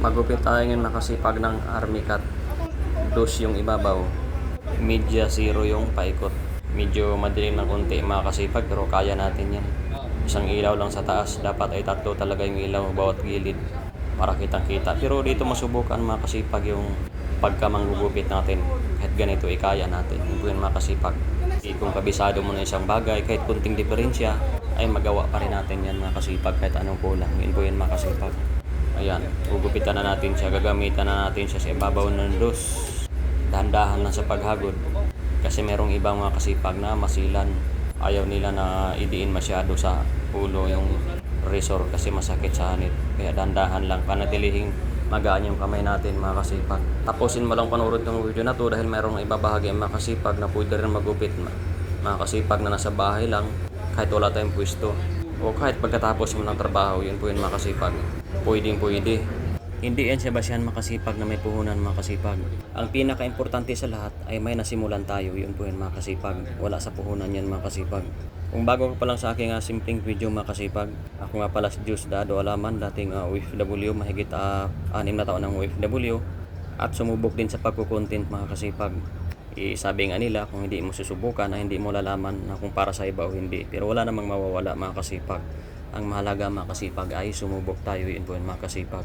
Magupit tayo ngayon makasipag ng Army Cut. Dos yung ibabaw. Media zero yung paikot. Medyo madilim ng konti makasipag pero kaya natin yan. Isang ilaw lang sa taas. Dapat ay tatlo talaga yung ilaw bawat gilid para kitang kita. Pero dito masubukan makasipag yung pagkamanggugupit natin. Kahit ganito ay kaya natin. Yung po yung makasipag. Kung kabisado mo na isang bagay, kahit kunting diferensya, ay magawa pa rin natin yan makasipag kahit anong kulang. Yun po yan makasipag. Ayan, gugupitan na natin siya, gagamitan na natin siya sa ibabaw ng dos. Dahan-dahan lang sa paghagod. Kasi merong ibang mga kasipag na masilan. Ayaw nila na idiin masyado sa ulo yung resor kasi masakit sa hanit. Kaya dahan-dahan lang, panatilihing magaan yung kamay natin mga kasipag. Tapusin mo lang panoorin ng video na to dahil merong ibabahagi ang mga kasipag na pwede rin magupit. Mga kasipag na nasa bahay lang, kahit wala tayong pwesto. O kahit pagkatapos mo ng trabaho, yun po yung makasipag. Pwede. Hindi yan siya basyan makasipag na may puhunan makasipag. Ang pinaka-importante sa lahat ay may nasimulan tayo, yun po yung makasipag. Wala sa puhunan yan makasipag. Kung bago ka pa lang sa aking simpleng video makasipag, ako nga pala si Diyos Dado Alaman, dating OFW, mahigit 6 na taon ng OFW. At sumubok din sa pagkukontent makasipag. Sabi nga nila, kung hindi mo susubukan ay hindi mo lalaman na kung para sa iba o hindi. Pero wala namang mawawala mga kasipag. Ang mahalaga mga kasipag ay sumubok tayo, yun po yung mga kasipag.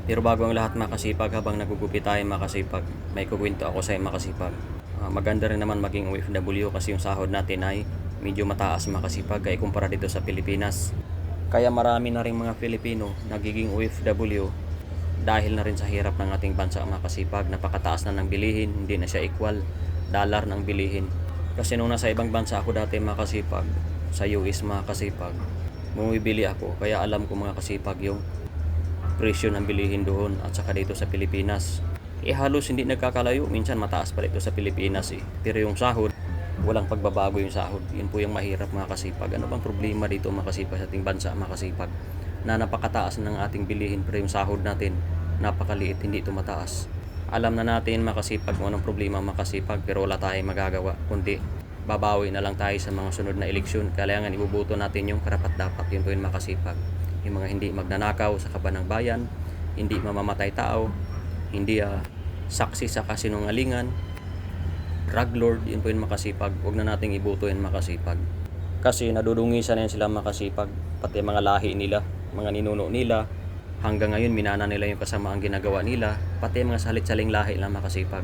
Pero bago ang lahat mga kasipag, habang nagugupit tayo mga kasipag, may kukwento ako sa mga kasipag. Maganda rin naman maging OFW kasi yung sahod natin ay medyo mataas mga kasipag ay kumpara dito sa Pilipinas. Kaya marami na rin mga Pilipino nagiging OFW dahil na rin sa hirap ng ating bansa mga kasipag. Napakataas na ng bilihin, hindi na siya equal dollar ng bilihin. Kasi nung nasa ibang bansa ako dati mga kasipag, sa US mga kasipag, bumibili ako, kaya alam ko mga kasipag yung presyo ng bilihin doon at saka dito sa Pilipinas. Halos hindi nagkakalayo, minsan mataas pa dito sa Pilipinas pero yung sahod, walang pagbabago yung sahod. Yun po yung mahirap mga kasipag. Ano bang problema dito mga kasipag sa ating bansa mga kasipag? Na napakataas ng ating bilihin pero yung sahod natin napakaliit, hindi ito mataas. Alam na natin makasipag kung anong problema makasipag pero wala tayong magagawa kundi babawi na lang tayo sa mga sunod na eleksyon. Kailangan ibubuto natin yung karapat-dapat, yun po yung makasipag. Yung mga hindi magnanakaw sa kaban ng bayan, hindi mamamatay tao, hindi saksi sa kasinungalingan, drug lord, yun po yung makasipag. Huwag na nating ibuto yung makasipag. Kasi nadudungisan na yan sila makasipag, pati mga lahi nila, mga ninuno nila. Hanggang ngayon minana nila yung kasamaang ginagawa nila, pati mga salit-saling lahi lang makasipag.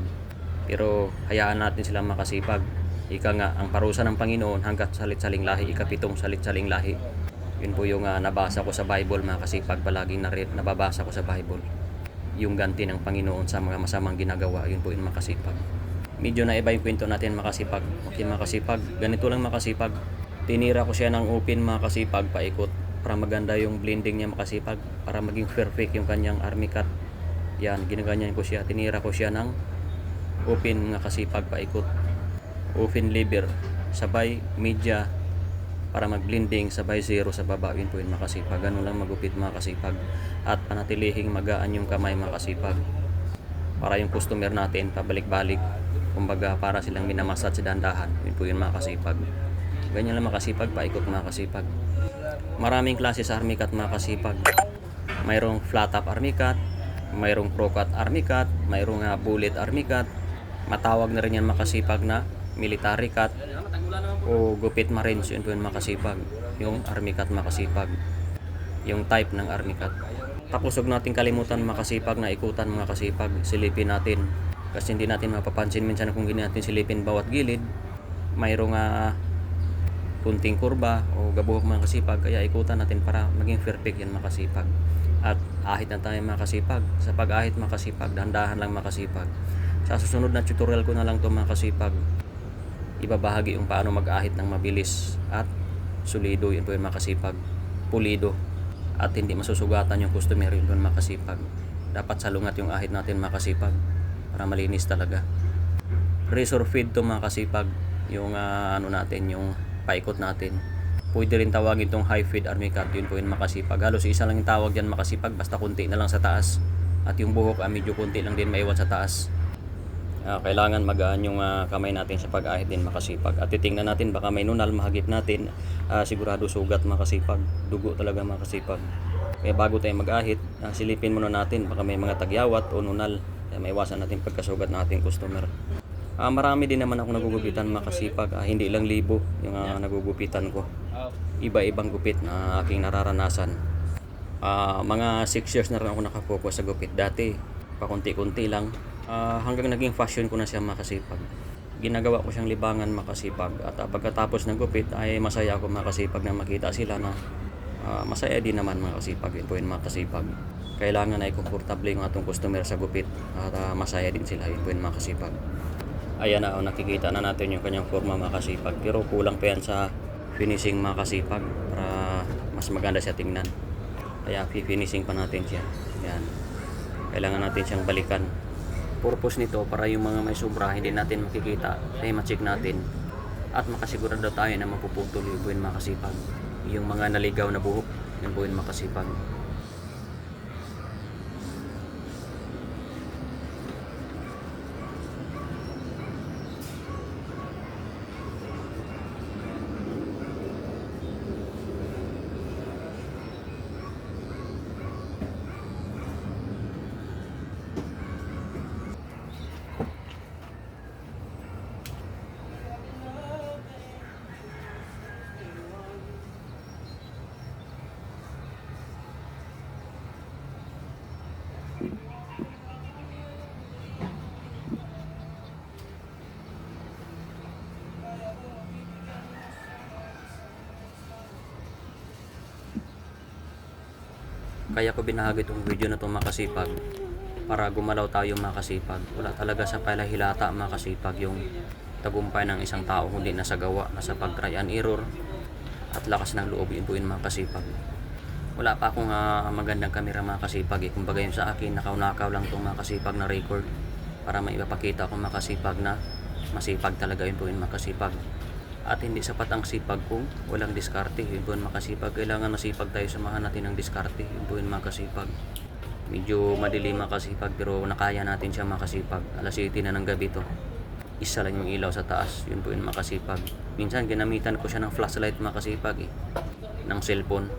Pero hayaan natin silang makasipag. Ika nga, ang parusa ng Panginoon hanggat salit-saling lahi, ikapitong salit-saling lahi. Yun po yung nabasa ko sa Bible makasipag, palaging nababasa ko sa Bible. Yung ganti ng Panginoon sa mga masamang ginagawa, yun po yung makasipag. Medyo na iba yung kwento natin makasipag. Okay makasipag, ganito lang makasipag. Tinira ko siya ng open makasipag, paikot. Para maganda yung blending niya makasipag, para maging perfect yung kanyang Army Cut. Yan, ginaganyan ko siya, tinira ko siya ng open nga kasipag paikot, open lever sabay media para mag-blending sabay zero sa baba. Yun po yung makasipag. Ganun lang magupit makasipag at panatilihing magaan yung kamay makasipag para yung customer natin pabalik-balik, kumbaga para silang minamassage sa dandahan. Yun po yung makasipag. Ganyan lang makasipag, paikot makasipag. Maraming klase sa Army Cut makasipag. Mayroong flat top Army Cut, mayroong pro cut Army Cut, mayroong bullet Army Cut. Matawag na rin yan makasipag na military cut o gupit marines. Yun po yung makasipag, yung Army Cut makasipag, yung type ng Army Cut. Tapos huwag natin kalimutan makasipag na ikutan mga kasipag, silipin natin kasi hindi natin mapapansin minsan kung hindi natin silipin bawat gilid. Mayroong kunting kurba o gabuhok mga kasipag, kaya ikutan natin para maging perfect yan makasipag. At ahit na tayo makasipag. Sa pag-ahit makasipag, dahan-dahan lang makasipag. Sa susunod na tutorial ko na lang to makasipag, ibabahagi yung paano mag-ahit ng mabilis at solido. Yun po yung makasipag, pulido at hindi masusugatan yung customer. Yun po yung makasipag. Dapat salungat yung ahit natin makasipag para malinis talaga. Razor feed to makasipag, yung natin, yung paikot natin. Pwede rin tawagin itong high feed Army Cut. Yun po yung makasipag. Halos isa lang yung tawag dyan makasipag, basta kunti na lang sa taas. At yung buhok medyo kunti lang din maiwan sa taas. Kailangan magaan yung kamay natin sa pag-ahit din makasipag. At titingnan natin baka may nunal, mahagip natin. Sigurado sugat makasipag. Dugo talaga makasipag. Kaya bago tayo mag-ahit, silipin muna natin baka may mga tagyawat o nunal. Kaya maiwasan natin pagkasugat ng ating customer. Marami din naman ako nagugupitan mga kasipag. Hindi lang libo yung nagugupitan ko. Iba-ibang gupit na aking nararanasan. Mga 6 years na rin ako nakapokus sa gupit. Dati, pakunti-kunti lang. Hanggang naging fashion ko na siya mga kasipag. Ginagawa ko siyang libangan mga kasipag. At pagkatapos ng gupit ay masaya ako mga kasipag na makita sila na masaya din naman mga kasipag. Yun po yun mga kasipag. Kailangan ay komportable yung atong customer sa gupit at masaya din sila. Yun po yun mga kasipag. Ayan na, nakikita na natin yung kanyang forma mga kasipag. Pero kulang pa yan sa finishing mga kasipag para mas maganda siya tingnan. Kaya finishing pa natin siya. Ayan. Kailangan natin siyang balikan. Purpose nito para yung mga may sobra hindi natin makikita ay ma-check natin at makasigurado tayo na mapuputol yung buhin mga kasipag. Yung mga naligaw na buhok, yung buhin mga kasipag. Kaya ko binahagi itong video na itong mga kasipag para gumalaw tayo mga kasipag. Wala talaga sa palahilata mga kasipag yung tagumpay ng isang tao kundi nasa gawa, nasa pag-try and error at lakas ng loob. Yun po yun mga kasipag. Wala pa akong magandang kamera mga kasipag kumbaga yung sa akin nakaw-nakaw lang itong mga kasipag na record para maipapakita ko mga kasipag na masipag talaga. Yun po yun mga kasipag. At hindi sapat ang sipag kung walang diskarte. Yun po yun mga kasipag. Kailangan masipag tayo, samahan natin ng diskarte. Yun po yun mga kasipag. Medyo madilim mga kasipag pero nakaya natin siya mga kasipag. Alas 7 na ng gabi to. Isa lang yung ilaw sa taas. Yun po yun mga kasipag. Minsan ginamitan ko siya ng flashlight mga kasipag ng cellphone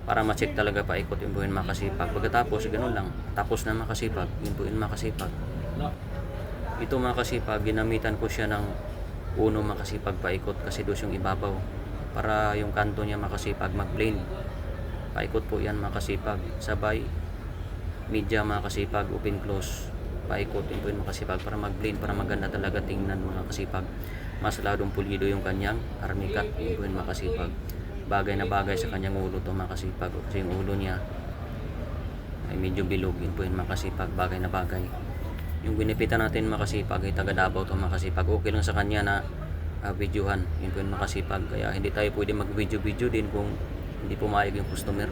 para ma-check talaga paikot. Yun po yun mga kasipag. Pagkatapos ganun lang. Tapos na mga kasipag. Yun po yun mga kasipag. Ito mga kasipag, ginamitan ko siya ng uno makasipag paikot kasi dos yung ibabaw para yung kanto niya makasipag mag-blend. Paikot po yan makasipag. Sabay media makasipag, open close. Paikot yun po yung makasipag para mag-blend, para maganda talaga tingnan mga kasipag. Mas ladong pulido yung kanyang armikat. Yun po yung makasipag. Bagay na bagay sa kanyang ulo to makasipag kasi yung ulo niya ay medyo bilog. Yun po yung makasipag. Bagay na bagay. Yung binipitan natin makasipag ay taga Davao to makasipag. Okay lang sa kanya na videohan. Yun po yung makasipag. Kaya hindi tayo pwede mag-video din kung hindi pumayag yung customer.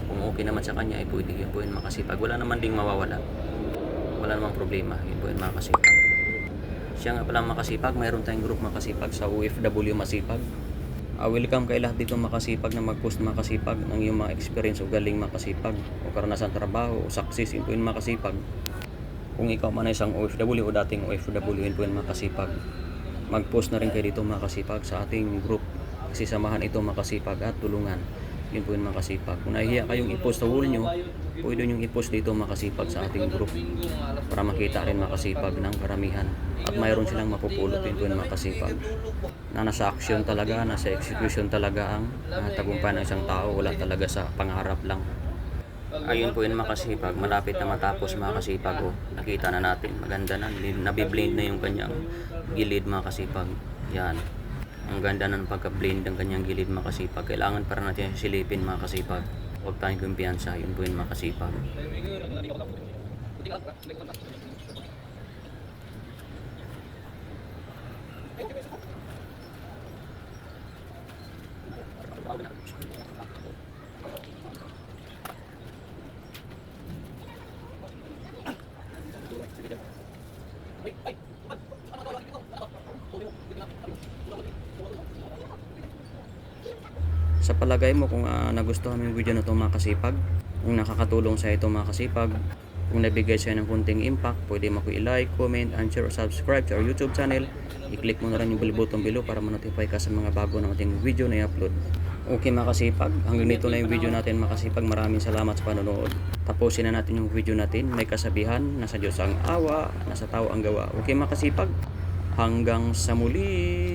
Kung okay naman sa kanya ay pwede. Yun po yung makasipag. Wala naman ding mawawala. Wala namang problema. Yun po yung makasipag. Siya nga pala makasipag. Mayroon tayong group makasipag sa OFW Masipag. Welcome kay lahat dito makasipag na mag-post makasipag ng iyong mga experience o galing makasipag o karanasan trabaho o success. Yun po yung makasipag. Kung ikaw man ay isang OFW o dating OFW, yun po yung makasipag. Mag-post na rin kayo dito makasipag sa ating group. Kasi samahan ito makasipag at tulungan. Yun po yung makasipag. Kung nahihiya kayong i-post sa wall nyo, pwede nyo i-post dito makasipag sa ating group. Para makita rin makasipag ng karamihan. At mayroon silang mapupulot. Yun po yung makasipag. Na nasa action talaga, nasa execution talaga ang tagumpay ng isang tao. Wala talaga sa pangarap lang. Ayun po yun makasipag, malapit na matapos makasipag. Nakita na natin, maganda na, nabiblend na yung kanyang gilid makasipag. Yan, ang ganda ng pagka-blend ng kanyang gilid makasipag. Kailangan para natin silipin makasipag. Huwag tayong kumpiyansa, yun po yun makasipag. Sa palagay mo kung nagustuhan mo yung video na ito mga kasipag, kung nakakatulong sa ito mga kasipag, kung nabigay sa'yo ng kunting impact, pwede mo ko i-like, comment, and share, or subscribe to our YouTube channel. I-click mo na rin yung bell button below para ma-notify ka sa mga bago na ating video na i-upload. Okay makasipag, hanggang dito na yung video natin makasipag. Maraming salamat sa panonood. Tapusin na natin yung video natin. May kasabihan, nasa Diyos ang awa, nasa tao ang gawa. Okay makasipag, hanggang sa muli.